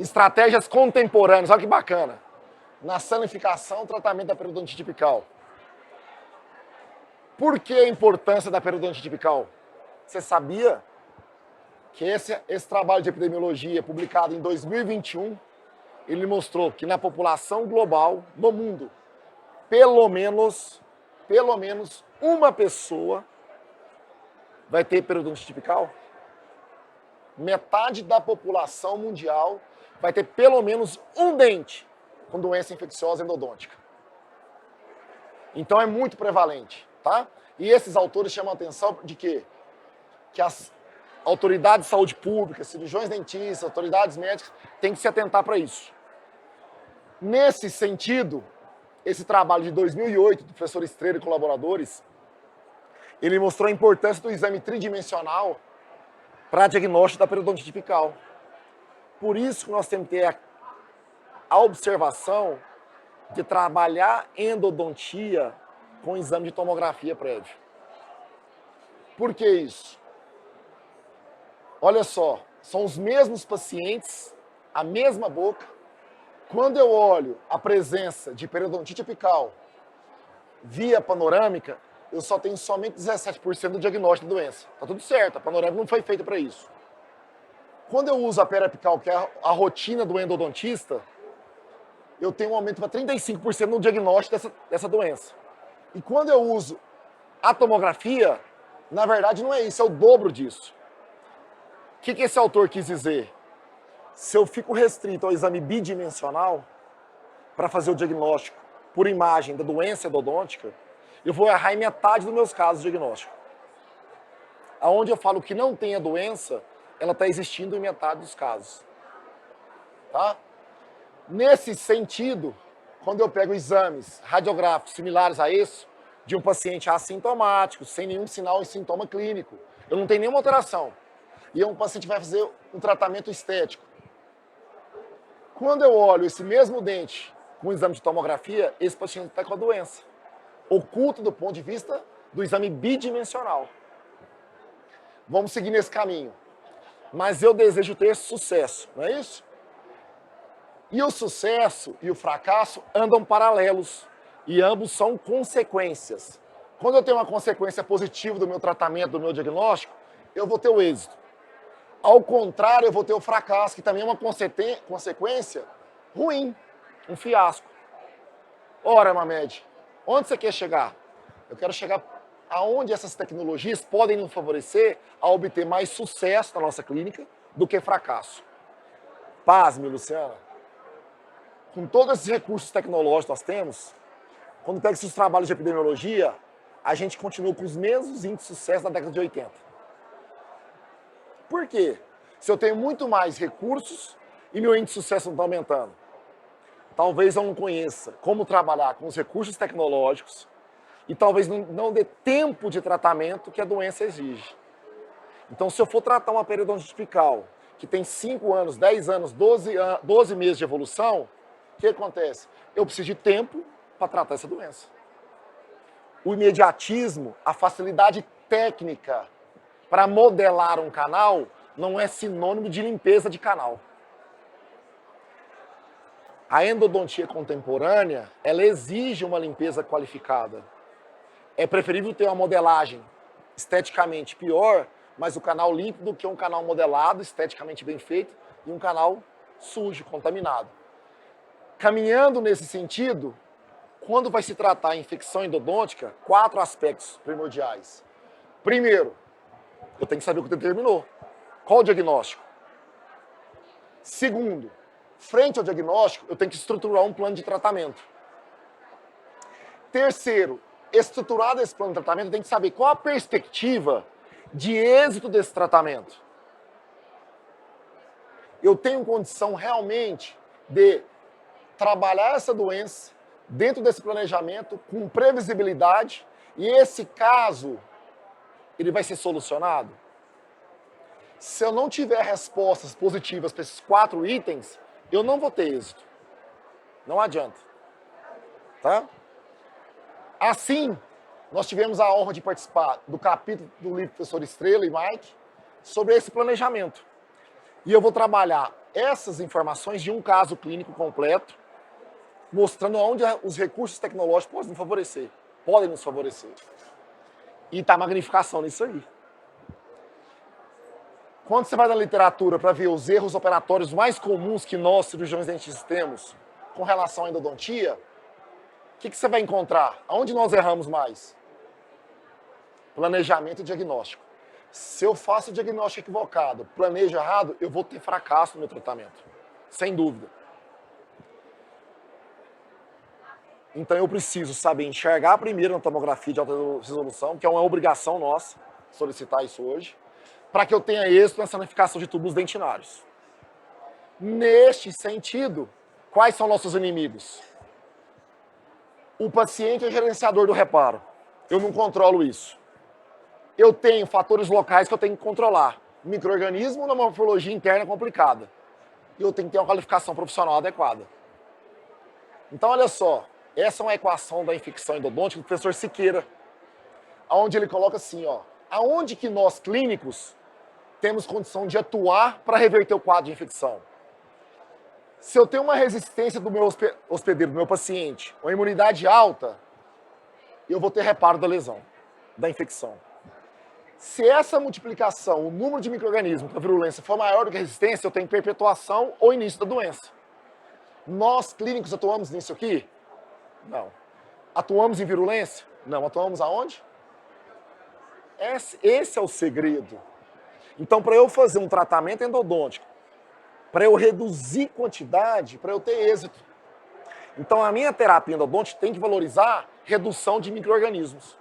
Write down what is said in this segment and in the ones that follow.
Estratégias contemporâneas, olha que bacana. Na sanificação, tratamento da periodontite apical. Por que a importância da periodontite apical? Você sabia que esse trabalho de epidemiologia, publicado em 2021, ele mostrou que na população global, no mundo, pelo menos uma pessoa vai ter periodontite apical? Metade da população mundial vai ter pelo menos um dente com doença infecciosa endodôntica. Então é muito prevalente, tá? E esses autores chamam a atenção de quê? Que as autoridades de saúde pública, cirurgiões dentistas, autoridades médicas têm que se atentar para isso. Nesse sentido, esse trabalho de 2008, do professor Estrela e colaboradores, ele mostrou a importância do exame tridimensional para diagnóstico da periodontite apical. Por isso que nós temos que ter a observação de trabalhar endodontia com exame de tomografia prévio. Por que isso? Olha só, são os mesmos pacientes, a mesma boca. Quando eu olho a presença de periodontite apical via panorâmica, eu só tenho somente 17% do diagnóstico da doença. Tá tudo certo, a panorâmica não foi feita para isso. Quando eu uso a periapical, que é a rotina do endodontista, eu tenho um aumento para 35% no diagnóstico dessa doença. E quando eu uso a tomografia, na verdade não é isso, é o dobro disso. O que esse autor quis dizer? Se eu fico restrito ao exame bidimensional para fazer o diagnóstico por imagem da doença endodôntica, eu vou errar em metade dos meus casos diagnósticos. Aonde eu falo que não tem a doença, ela está existindo em metade dos casos. Tá? Nesse sentido, quando eu pego exames radiográficos similares a esse, de um paciente assintomático, sem nenhum sinal e sintoma clínico, eu não tenho nenhuma alteração, e um paciente vai fazer um tratamento estético. Quando eu olho esse mesmo dente com um exame de tomografia, esse paciente está com a doença, oculto do ponto de vista do exame bidimensional. Vamos seguir nesse caminho. Mas eu desejo ter sucesso, não é isso? E o sucesso e o fracasso andam paralelos, e ambos são consequências. Quando eu tenho uma consequência positiva do meu tratamento, do meu diagnóstico, eu vou ter o êxito. Ao contrário, eu vou ter o fracasso, que também é uma consequência ruim, um fiasco. Ora, Mamed, onde você quer chegar? Eu quero chegar aonde essas tecnologias podem nos favorecer a obter mais sucesso na nossa clínica do que fracasso. Pasme, Luciana. Com todos esses recursos tecnológicos que nós temos, quando pega esses trabalhos de epidemiologia, a gente continua com os mesmos índices de sucesso da década de 80. Por quê? Se eu tenho muito mais recursos e meu índice de sucesso não está aumentando. Talvez eu não conheça como trabalhar com os recursos tecnológicos e talvez não dê tempo de tratamento que a doença exige. Então, se eu for tratar uma periodontite apical que tem 5 anos, 10 anos, 12 meses de evolução, o que acontece? Eu preciso de tempo para tratar essa doença. O imediatismo, a facilidade técnica para modelar um canal não é sinônimo de limpeza de canal. A endodontia contemporânea, ela exige uma limpeza qualificada. É preferível ter uma modelagem esteticamente pior, mas o canal limpo, do que um canal modelado, esteticamente bem feito, e um canal sujo, contaminado. Caminhando nesse sentido, quando vai se tratar a infecção endodôntica, 4 aspectos primordiais. Primeiro, eu tenho que saber o que determinou. Qual o diagnóstico? Segundo, frente ao diagnóstico, eu tenho que estruturar um plano de tratamento. Terceiro, estruturado esse plano de tratamento, eu tenho que saber qual a perspectiva de êxito desse tratamento. Eu tenho condição realmente de trabalhar essa doença dentro desse planejamento com previsibilidade e esse caso, ele vai ser solucionado? Se eu não tiver respostas positivas para esses 4 itens, eu não vou ter êxito. Não adianta. Tá? Assim, nós tivemos a honra de participar do capítulo do livro do professor Estrela e Mike sobre esse planejamento. E eu vou trabalhar essas informações de um caso clínico completo, mostrando onde os recursos tecnológicos podem nos favorecer. E tá a magnificação nisso aí. Quando você vai na literatura para ver os erros operatórios mais comuns que nós, cirurgiões dentistas, temos com relação à endodontia, o que você vai encontrar? Aonde nós erramos mais? Planejamento e diagnóstico. Se eu faço o diagnóstico equivocado, planejo errado, eu vou ter fracasso no meu tratamento. Sem dúvida. Então eu preciso saber enxergar primeiro na tomografia de alta resolução, que é uma obrigação nossa solicitar isso hoje, para que eu tenha êxito na sanificação de túbulos dentinários. Neste sentido, quais são nossos inimigos? O paciente é gerenciador do reparo. Eu não controlo isso. Eu tenho fatores locais que eu tenho que controlar. Micro-organismo na morfologia interna complicada. E eu tenho que ter uma qualificação profissional adequada. Então, olha só. Essa é uma equação da infecção endodôntica do professor Siqueira, onde ele coloca assim, ó, aonde que nós clínicos temos condição de atuar para reverter o quadro de infecção. Se eu tenho uma resistência do meu hospedeiro, do meu paciente, uma imunidade alta, eu vou ter reparo da lesão, da infecção. Se essa multiplicação, o número de micro-organismos com a virulência for maior do que a resistência, eu tenho perpetuação ou início da doença. Nós clínicos atuamos nisso aqui? Não. Atuamos em virulência? Não. Atuamos aonde? Esse é o segredo. Então, para eu fazer um tratamento endodôntico, para eu reduzir quantidade, para eu ter êxito. Então, a minha terapia endodôntica tem que valorizar redução de micro-organismos.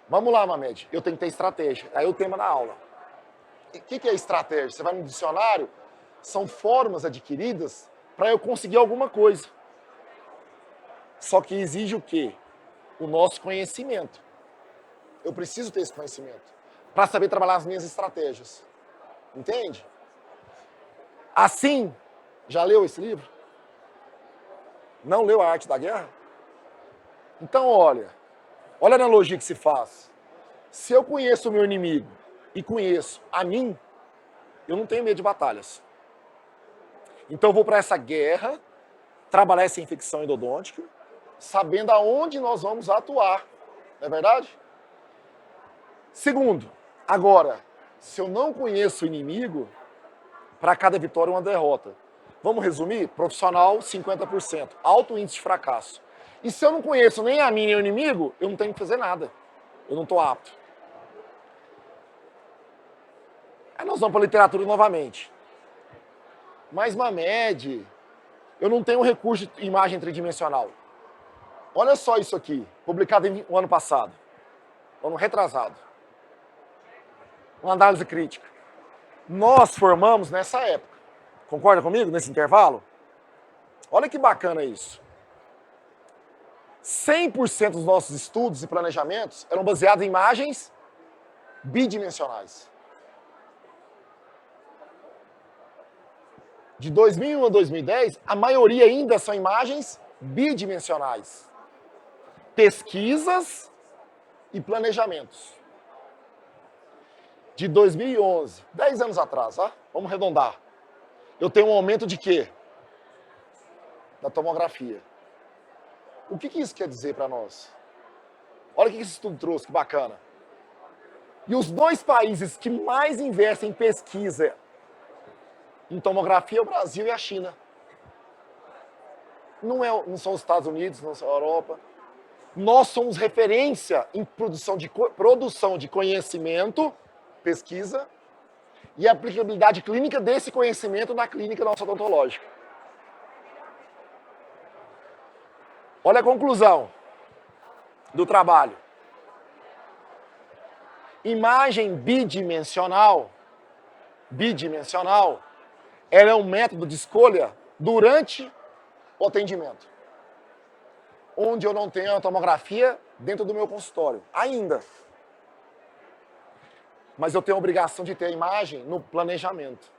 Vamos lá, Mamed. Eu tenho que ter estratégia. Aí o tema da aula. O que é estratégia? Você vai no dicionário, são formas adquiridas para eu conseguir alguma coisa. Só que exige o quê? O nosso conhecimento. Eu preciso ter esse conhecimento para saber trabalhar as minhas estratégias. Entende? Assim, já leu esse livro? Não leu A Arte da Guerra? Então, olha a analogia que se faz. Se eu conheço o meu inimigo e conheço a mim, eu não tenho medo de batalhas. Então, eu vou para essa guerra, trabalhar essa infecção endodôntica, sabendo aonde nós vamos atuar. Não é verdade? Segundo, agora, se eu não conheço o inimigo, para cada vitória uma derrota. Vamos resumir? Profissional, 50%. Alto índice de fracasso. E se eu não conheço nem a mim nem o inimigo, eu não tenho que fazer nada. Eu não estou apto. Aí nós vamos para a literatura novamente. Mas, Mamed, eu não tenho recurso de imagem tridimensional. Olha só isso aqui, publicado no ano passado. Ano retrasado. Uma análise crítica. Nós formamos nessa época. Concorda comigo, nesse intervalo? Olha que bacana isso. 100% dos nossos estudos e planejamentos eram baseados em imagens bidimensionais. De 2001 a 2010, a maioria ainda são imagens bidimensionais. Pesquisas e planejamentos. De 2011, 10 anos atrás, tá? Vamos arredondar. Eu tenho um aumento de quê? Da tomografia. O que isso quer dizer para nós? Olha o que esse estudo trouxe, que bacana. E os dois países que mais investem em pesquisa em tomografia é o Brasil e a China. Não são os Estados Unidos, não são a Europa. Nós somos referência em produção de conhecimento, pesquisa, e aplicabilidade clínica desse conhecimento na clínica nossa odontológica. Olha a conclusão do trabalho. Imagem bidimensional, ela é um método de escolha durante o atendimento. Onde eu não tenho a tomografia dentro do meu consultório, ainda. Mas eu tenho a obrigação de ter a imagem no planejamento.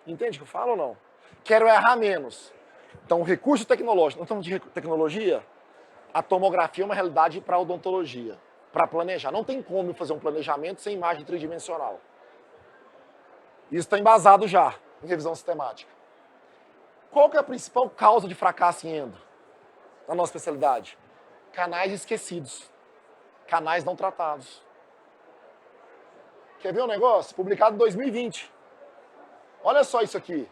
Entende o que eu falo ou não? Quero errar menos. Então, o recurso tecnológico, nós estamos de tecnologia, a tomografia é uma realidade para a odontologia, para planejar. Não tem como fazer um planejamento sem imagem tridimensional. Isso está embasado já em revisão sistemática. Qual que é a principal causa de fracasso em endo? Na nossa especialidade? Canais esquecidos. Canais não tratados. Quer ver um negócio? Publicado em 2020. Olha só isso aqui.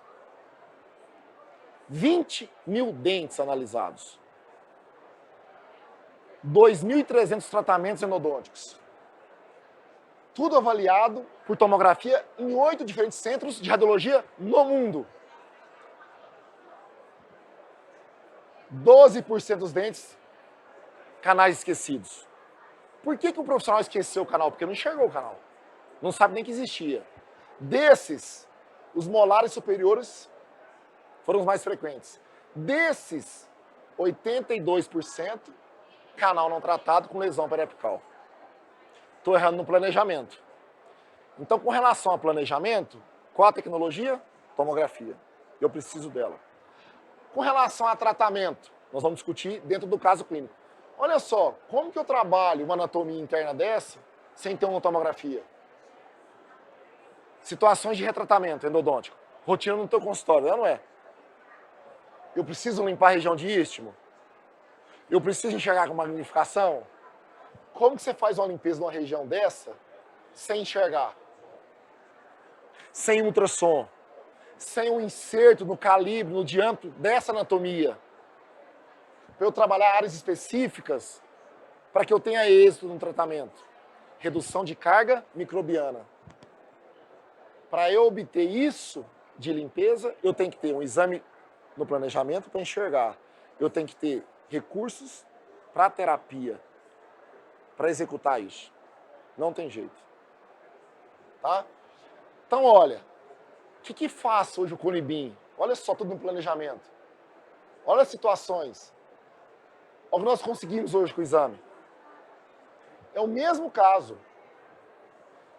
20 mil dentes analisados. 2.300 tratamentos endodônticos. Tudo avaliado por tomografia em 8 diferentes centros de radiologia no mundo. 12% dos dentes, canais esquecidos. Por que o profissional esqueceu o canal? Porque não enxergou o canal. Não sabe nem que existia. Desses, os molares superiores foram os mais frequentes. Desses, 82%, canal não tratado com lesão periapical. Estou errando no planejamento. Então, com relação ao planejamento, qual a tecnologia? Tomografia. Eu preciso dela. Com relação a tratamento, nós vamos discutir dentro do caso clínico. Olha só, como que eu trabalho uma anatomia interna dessa sem ter uma tomografia? Situações de retratamento endodôntico. Rotina no teu consultório, não é? Eu preciso limpar a região de istmo? Eu preciso enxergar com magnificação? Como que você faz uma limpeza numa região dessa sem enxergar? Sem ultrassom? Sem um inserto no calibre, no diâmetro dessa anatomia? Para eu trabalhar áreas específicas para que eu tenha êxito no tratamento. Redução de carga microbiana. Para eu obter isso de limpeza, eu tenho que ter um exame no planejamento para enxergar. Eu tenho que ter recursos para terapia, para executar isso. Não tem jeito. Tá? Então, olha, o que faz hoje o Conibim? Olha só tudo no planejamento. Olha as situações. Olha o que nós conseguimos hoje com o exame. É o mesmo caso.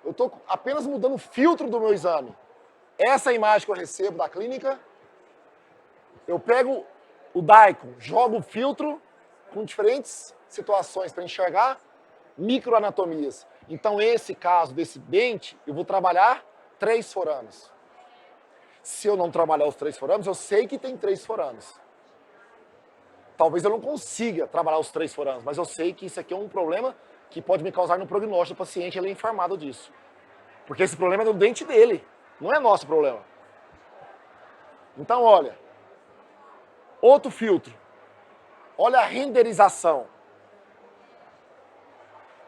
Eu estou apenas mudando o filtro do meu exame. Essa imagem que eu recebo da clínica, eu pego o Daikon, jogo o filtro com diferentes situações para enxergar microanatomias. Então, esse caso desse dente, eu vou trabalhar 3 forames. Se eu não trabalhar os 3 forames, eu sei que tem 3 forames. Talvez eu não consiga trabalhar os 3 forames, mas eu sei que isso aqui é um problema que pode me causar no prognóstico do paciente, ele é informado disso. Porque esse problema é do dente dele, não é nosso problema. Então, olha, outro filtro. Olha a renderização.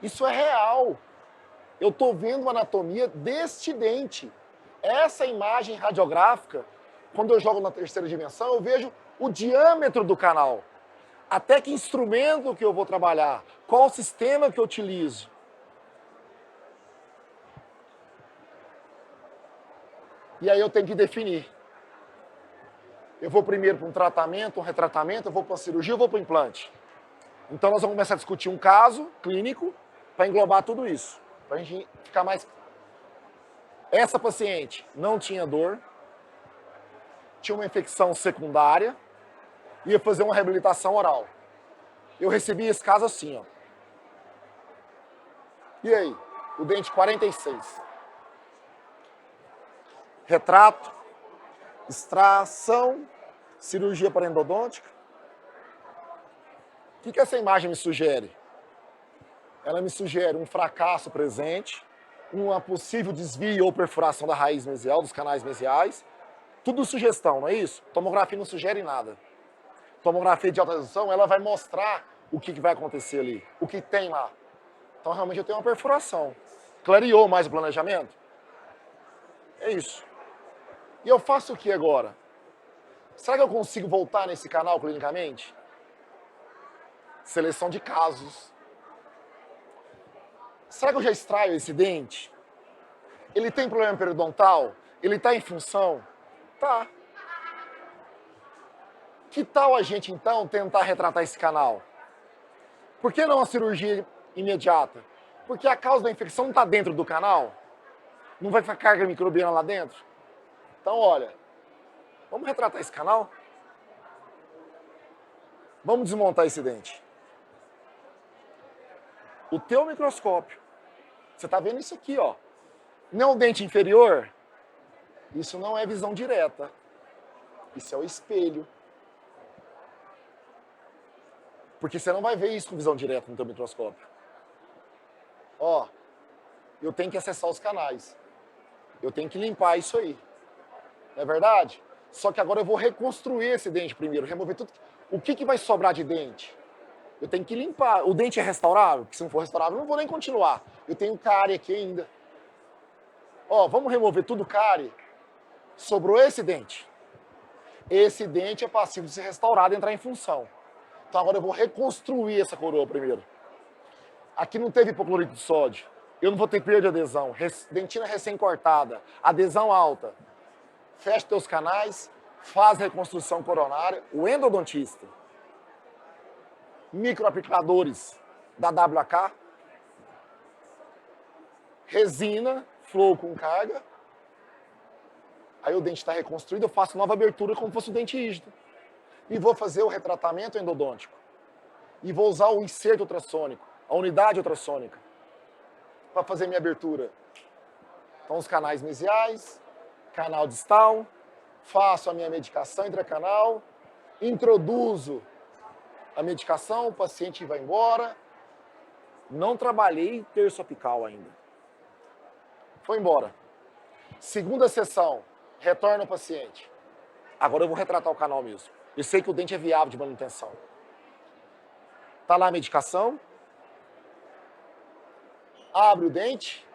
Isso é real. Eu estou vendo a anatomia deste dente. Essa imagem radiográfica, quando eu jogo na terceira dimensão, eu vejo o diâmetro do canal. Até que instrumento que eu vou trabalhar, qual o sistema que eu utilizo. E aí eu tenho que definir. Eu vou primeiro para um tratamento, um retratamento, eu vou para uma cirurgia, eu vou para o implante. Então nós vamos começar a discutir um caso clínico para englobar tudo isso. Para a gente ficar mais... Essa paciente não tinha dor, tinha uma infecção secundária, ia fazer uma reabilitação oral. Eu recebi esse caso assim, ó. E aí? O dente 46. Retrato, extração, cirurgia parendodôntica. O que essa imagem me sugere? Ela me sugere um fracasso presente, uma possível desvio ou perfuração da raiz mesial, dos canais mesiais. Tudo sugestão, não é isso? Tomografia não sugere nada. Tomografia de alta resolução, ela vai mostrar o que vai acontecer ali, o que tem lá. Então, realmente, eu tenho uma perfuração. Clareou mais o planejamento? É isso. E eu faço o que agora? Será que eu consigo voltar nesse canal clinicamente? Seleção de casos. Será que eu já extraio esse dente? Ele tem problema periodontal? Ele está em função? Tá. Que tal a gente, então, tentar retratar esse canal? Por que não a cirurgia imediata? Porque a causa da infecção não está dentro do canal? Não vai ficar carga microbiana lá dentro? Então, olha, vamos retratar esse canal? Vamos desmontar esse dente. O teu microscópio, você está vendo isso aqui, ó. Não é o dente inferior? Isso não é visão direta. Isso é o espelho. Porque você não vai ver isso com visão direta no teu microscópio. Ó, eu tenho que acessar os canais. Eu tenho que limpar isso aí. Não é verdade? Só que agora eu vou reconstruir esse dente primeiro, remover tudo. O que vai sobrar de dente? Eu tenho que limpar. O dente é restaurável? Porque se não for restaurável, eu não vou nem continuar. Eu tenho cárie aqui ainda. Ó, vamos remover tudo cárie. Sobrou esse dente. Esse dente é passivo de ser restaurado e entrar em função. Então agora eu vou reconstruir essa coroa primeiro. Aqui não teve hipoclorito de sódio. Eu não vou ter perda de adesão. Dentina recém-cortada. Adesão alta. Fecha teus canais. Faz reconstrução coronária. O endodontista. Microaplicadores da WK. Resina. Flow com carga. Aí o dente está reconstruído. Eu faço nova abertura como se fosse o dente rígido. E vou fazer o retratamento endodôntico. E vou usar o inserto ultrassônico, a unidade ultrassônica, para fazer minha abertura. Então, os canais mesiais, canal distal, faço a minha medicação intracanal, introduzo a medicação, o paciente vai embora. Não trabalhei terço apical ainda. Foi embora. Segunda sessão, retorna o paciente. Agora eu vou retratar o canal mesmo. Eu sei que o dente é viável de manutenção. Tá lá a medicação. Abre o dente.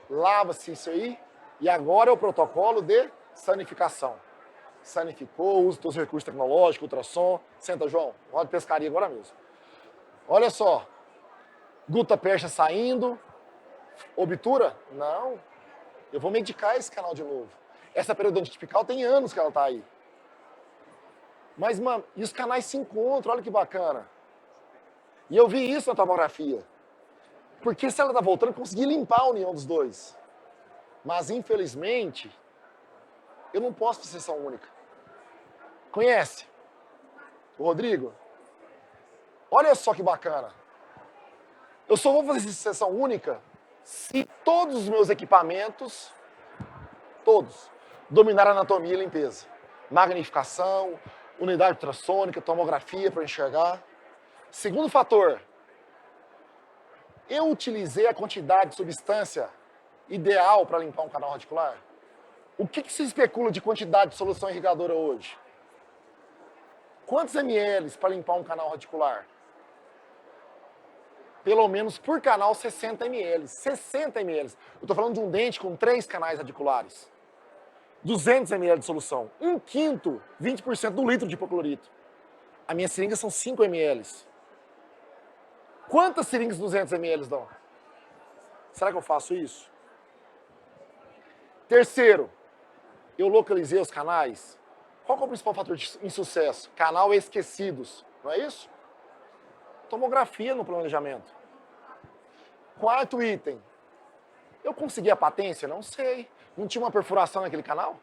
Lava-se isso aí. E agora é o protocolo de sanificação. Sanificou, usa os seus recursos tecnológicos, ultrassom. Senta, João. Roda de pescaria agora mesmo. Olha só. Guta percha saindo. Obtura? Não. Eu vou medicar esse canal de novo. Essa periodontite apical tem anos que ela tá aí. Mas, mano, e os canais se encontram, olha que bacana. E eu vi isso na tomografia. Porque se ela tá voltando, eu consegui limpar a união dos dois. Mas, infelizmente, eu não posso fazer sessão única. Conhece? O Rodrigo? Olha só que bacana. Eu só vou fazer sessão única se todos os meus equipamentos, todos, dominarem anatomia e limpeza. Magnificação, unidade ultrassônica, tomografia para enxergar. Segundo fator, eu utilizei a quantidade de substância ideal para limpar um canal radicular? O que se especula de quantidade de solução irrigadora hoje? Quantos ml para limpar um canal radicular? Pelo menos por canal 60 ml. 60 ml. Eu estou falando de um dente com 3 canais radiculares. 200 ml de solução. 1/5, 20% do litro de hipoclorito. A minha seringa são 5 ml. Quantas seringas 200 ml dão? Será que eu faço isso? Terceiro, eu localizei os canais. Qual que é o principal fator de insucesso? Canal esquecidos, não é isso? Tomografia no planejamento. Quarto item. Eu consegui a patência? Não sei. Não tinha uma perfuração naquele canal?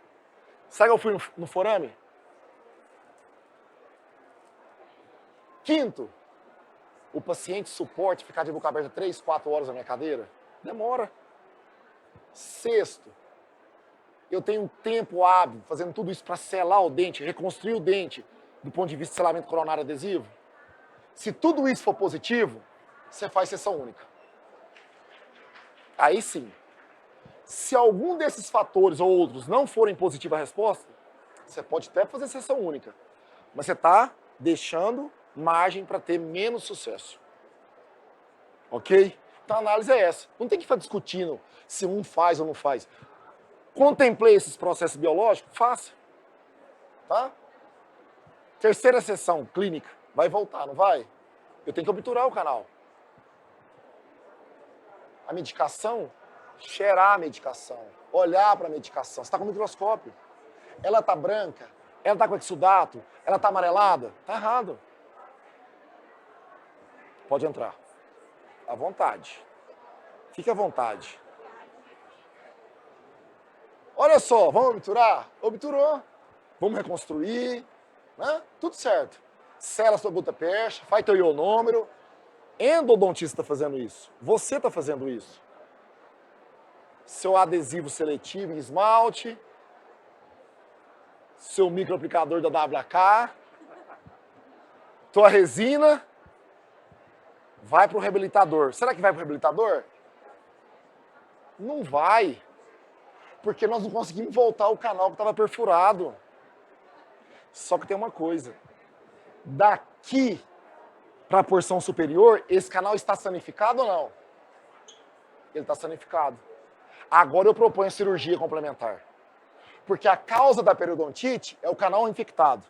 Será que eu fui no forame? Quinto, o paciente suporte ficar de boca aberta 3, 4 horas na minha cadeira? Demora. Sexto, eu tenho um tempo hábil fazendo tudo isso para selar o dente, reconstruir o dente do ponto de vista de selamento coronário adesivo. Se tudo isso for positivo, você faz sessão única. Aí sim. Se algum desses fatores ou outros não forem positiva a resposta, você pode até fazer sessão única. Mas você está deixando margem para ter menos sucesso. Ok? Então a análise é essa. Não tem que ficar discutindo se um faz ou não faz. Contemplei esses processos biológicos? Faça. Tá? Terceira sessão clínica. Vai voltar, não vai? Eu tenho que obturar o canal. A medicação, cheirar a medicação, olhar para a medicação. Você está com o microscópio. Ela está branca, ela está com exudato, ela está amarelada. Está errado. Pode entrar. À vontade. Fique à vontade. Olha só, vamos obturar? Obturou. Vamos reconstruir. Né? Tudo certo. Sela sua guta percha, faz teu ionômero. Endodontista está fazendo isso. Você está fazendo isso. Seu adesivo seletivo em esmalte. seu microaplicador da WK, tua resina, vai para o reabilitador. Será que vai para o reabilitador? Não vai, porque nós não conseguimos voltar o canal que estava perfurado. Só que tem uma coisa, daqui para a porção superior, esse canal está sanificado ou não? Ele está sanificado. Agora eu proponho cirurgia complementar. Porque a causa da periodontite é o canal infectado.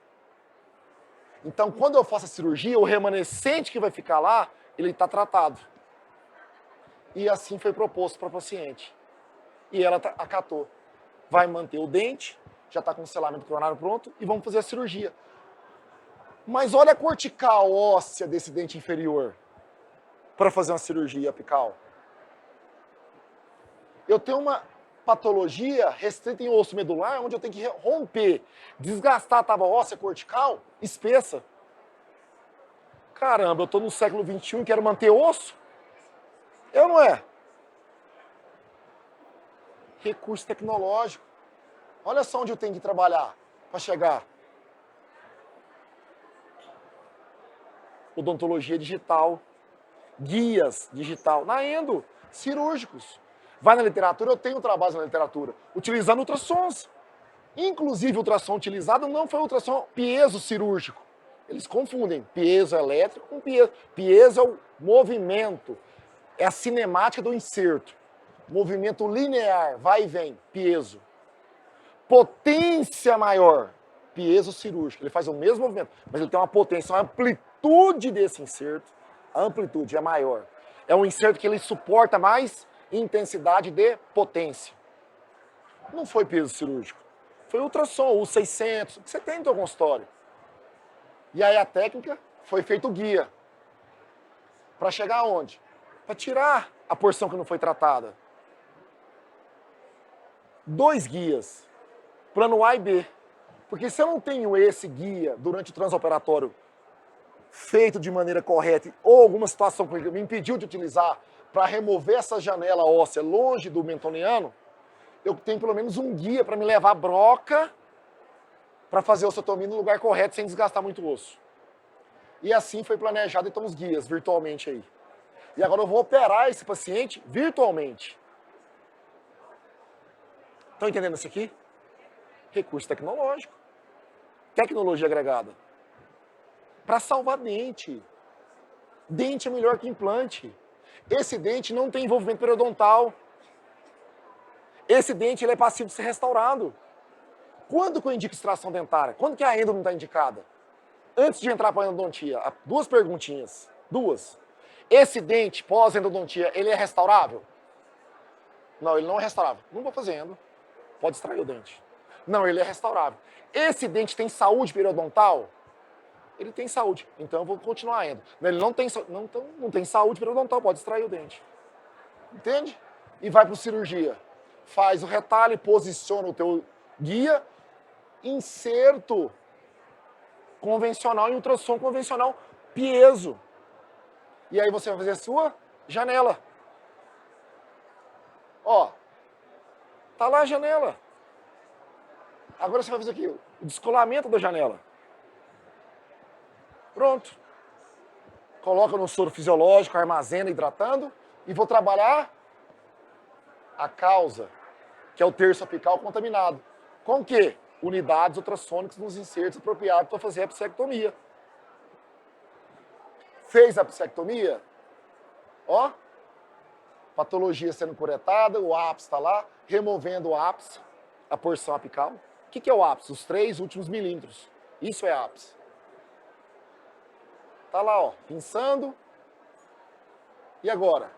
Então, quando eu faço a cirurgia, o remanescente que vai ficar lá, ele está tratado. E assim foi proposto para a paciente. E ela acatou. Vai manter o dente, já está com o selamento coronário pronto, e vamos fazer a cirurgia. Mas olha a cortical óssea desse dente inferior para fazer uma cirurgia apical. Eu tenho uma patologia restrita em osso medular, onde eu tenho que romper, desgastar a tábua óssea cortical espessa. Caramba, eu estou no século XXI e quero manter osso? Eu não é? Recurso tecnológico. Olha só onde eu tenho que trabalhar para chegar. Odontologia digital, guias digital, na endo, cirúrgicos. Vai na literatura, eu tenho trabalho na literatura, utilizando ultrassons. Inclusive, o ultrassom utilizado não foi ultrassom piezo cirúrgico. Eles confundem piezo elétrico com piezo. Piezo é o movimento, é a cinemática do inserto. Movimento linear, vai e vem, piezo. Potência maior, piezo cirúrgico. Ele faz o mesmo movimento, mas ele tem uma potência, uma amplitude desse inserto. A amplitude é maior. É um inserto que ele suporta mais intensidade de potência. Não foi piezo cirúrgico. Foi ultrassom, o 600, que você tem no seu consultório. E aí a técnica foi feito guia. Para chegar aonde? Para tirar a porção que não foi tratada. 2 guias. Plano A e B. Porque se eu não tenho esse guia durante o transoperatório feito de maneira correta, ou alguma situação que me impediu de utilizar para remover essa janela óssea longe do mentoniano, eu tenho pelo menos um guia para me levar a broca para fazer a ossotomia no lugar correto, sem desgastar muito o osso. E assim foi planejado, então, os guias, virtualmente aí. E agora eu vou operar esse paciente virtualmente. Estão entendendo isso aqui? Recurso tecnológico. Tecnologia agregada. Para salvar dente. Dente é melhor que implante. Esse dente não tem envolvimento periodontal. Esse dente ele é passivo de ser restaurado. Quando que eu indico extração dentária? Quando que a endo não está indicada? Antes de entrar para a endodontia, 2 perguntinhas. 2. Esse dente pós-endodontia, ele é restaurável? Não, ele não é restaurável. Não vou fazer endo. Pode extrair o dente. Não, ele é restaurável. Esse dente tem saúde periodontal? Ele tem saúde, então eu vou continuar endo. Ele não tem saúde periodontal, pode extrair o dente. Entende? E vai para cirurgia. Faz o retalho, posiciona o teu guia, inserto convencional em ultrassom convencional, piezo. E aí você vai fazer a sua janela. Ó, tá lá a janela. Agora você vai fazer aqui o descolamento da janela. Pronto. Coloca no soro fisiológico, armazena hidratando e vou trabalhar a causa, que é o terço apical contaminado. Com o quê? Unidades ultrassônicas nos insertos apropriados para fazer a psectomia. Fez a psectomia? Ó, patologia sendo curetada, o ápice está lá, removendo o ápice, a porção apical. O que é o ápice? Os 3 últimos milímetros. Isso é ápice. Tá lá, ó, pinçando. E agora?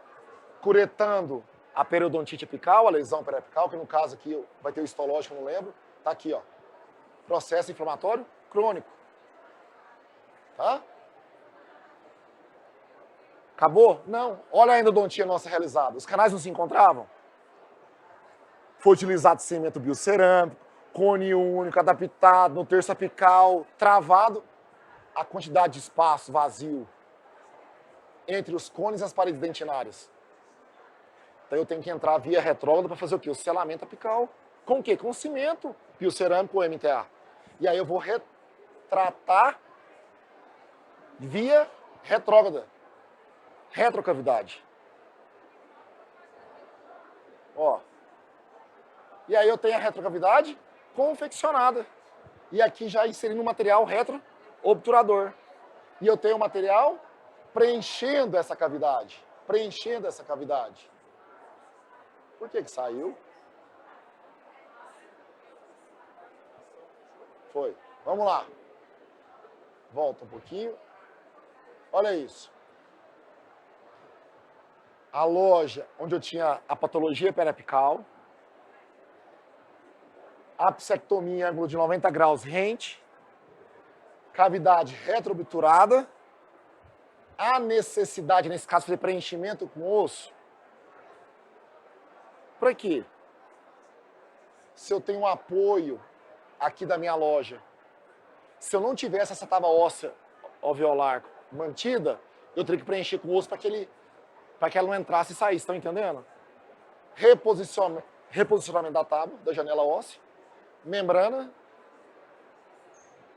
Curetando a periodontite apical, a lesão periapical, que no caso aqui vai ter o histológico, eu não lembro. Tá aqui, ó. Processo inflamatório crônico. Tá? Acabou? Não. Olha a endodontia nossa realizada. Os canais não se encontravam? Foi utilizado cimento biocerâmico, cone único, adaptado, no terço apical, travado. A quantidade de espaço vazio entre os cones e as paredes dentinárias. Então eu tenho que entrar via retrógrada para fazer o quê? O selamento apical. Com o quê? Com cimento biocerâmico ou MTA. E aí eu vou retratar via retrógrada, retrocavidade. Ó. E aí eu tenho a retrocavidade confeccionada. E aqui já inserindo o material retroobturador. E eu tenho o material preenchendo essa cavidade. Preenchendo essa cavidade. Por que que saiu? Foi. Vamos lá. Volta um pouquinho. Olha isso. A loja onde eu tinha a patologia periapical, apsectomia em ângulo de 90 graus rente, cavidade retroobturada, a necessidade, nesse caso, de preenchimento com osso. Para quê? Se eu tenho um apoio aqui da minha loja, se eu não tivesse essa tábua óssea alveolar mantida, eu teria que preencher com osso para que ela não entrasse e saísse, estão entendendo? Reposicionamento da tábua, da janela óssea, membrana,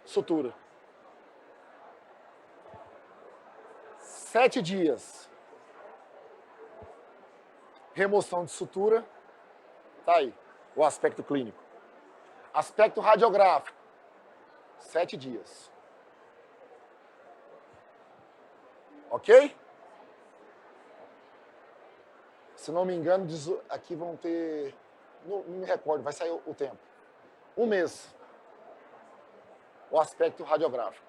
sutura. 7 dias. Remoção de sutura, tá aí, o aspecto clínico. Aspecto radiográfico, 7 dias. Ok? Se não me engano, aqui vão ter, não me recordo, vai sair o tempo. 1 mês. O aspecto radiográfico.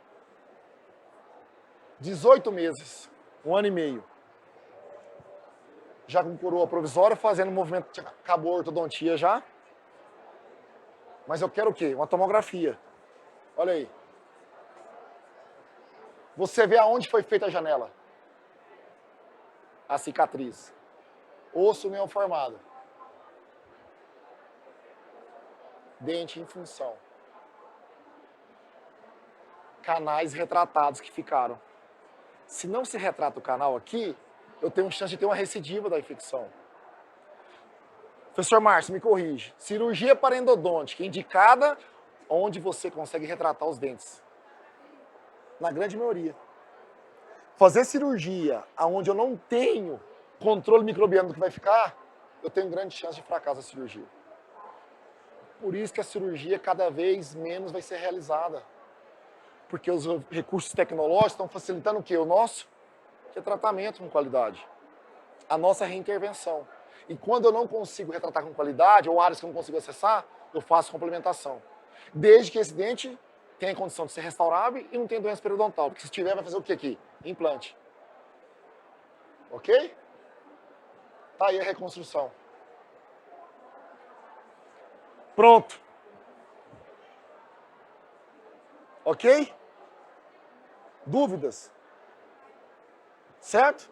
18 meses, 1 ano e meio. Já com coroa provisória, fazendo movimento, acabou a ortodontia já. Mas eu quero o quê? Uma tomografia. Olha aí. Você vê aonde foi feita a janela. A cicatriz. Osso neon formado. Dente em função. Canais retratados que ficaram. Se não se retrata o canal aqui, eu tenho chance de ter uma recidiva da infecção. Professor Márcio, me corrige. Cirurgia parendodôntica indicada onde você consegue retratar os dentes. Na grande maioria. Fazer cirurgia onde eu não tenho controle microbiano do que vai ficar, eu tenho grande chance de fracasso da cirurgia. Por isso que a cirurgia cada vez menos vai ser realizada. Porque os recursos tecnológicos estão facilitando o quê? O nosso retratamento com qualidade. A nossa reintervenção. E quando eu não consigo retratar com qualidade, ou áreas que eu não consigo acessar, eu faço complementação. Desde que esse dente tenha condição de ser restaurável e não tenha doença periodontal. Porque se tiver, vai fazer o que aqui? Implante. Ok? Tá aí a reconstrução. Pronto. Ok? Dúvidas? Certo?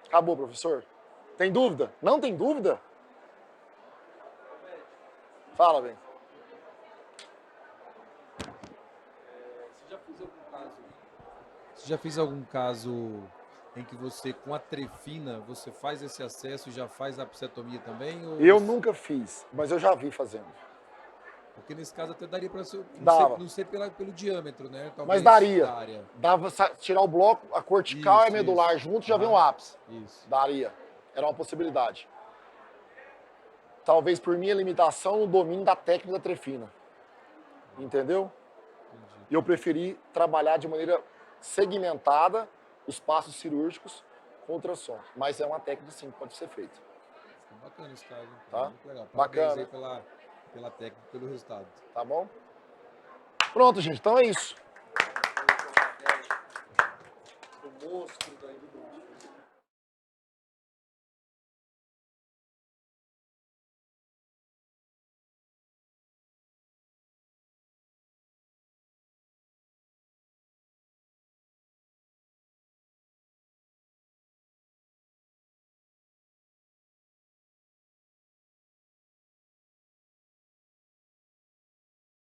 Acabou, professor. Tem dúvida? Não tem dúvida? Fala, bem. Você já fez algum caso em que você, com a trefina, você faz esse acesso e já faz a apsetomia também? Ou Eu nunca fiz, mas eu já vi fazendo. Porque nesse caso até daria para Dava. não ser pelo diâmetro, né? Mas Talvez daria. da área. Dava tirar o bloco, a cortical e a Isso, medular isso. junto, já vem um ápice. Isso. Daria. Era uma possibilidade. Talvez por minha limitação no domínio da técnica da trefina. Entendeu? Entendi. E eu preferi trabalhar de maneira segmentada os passos cirúrgicos com ultrassom. Mas é uma técnica, sim, que pode ser feita. Bacana esse caso. Tá? Muito legal. Bacana. Parabéns aí pela técnica, pelo resultado. Tá bom? Pronto, gente. Então é isso. O monstro da endodontia.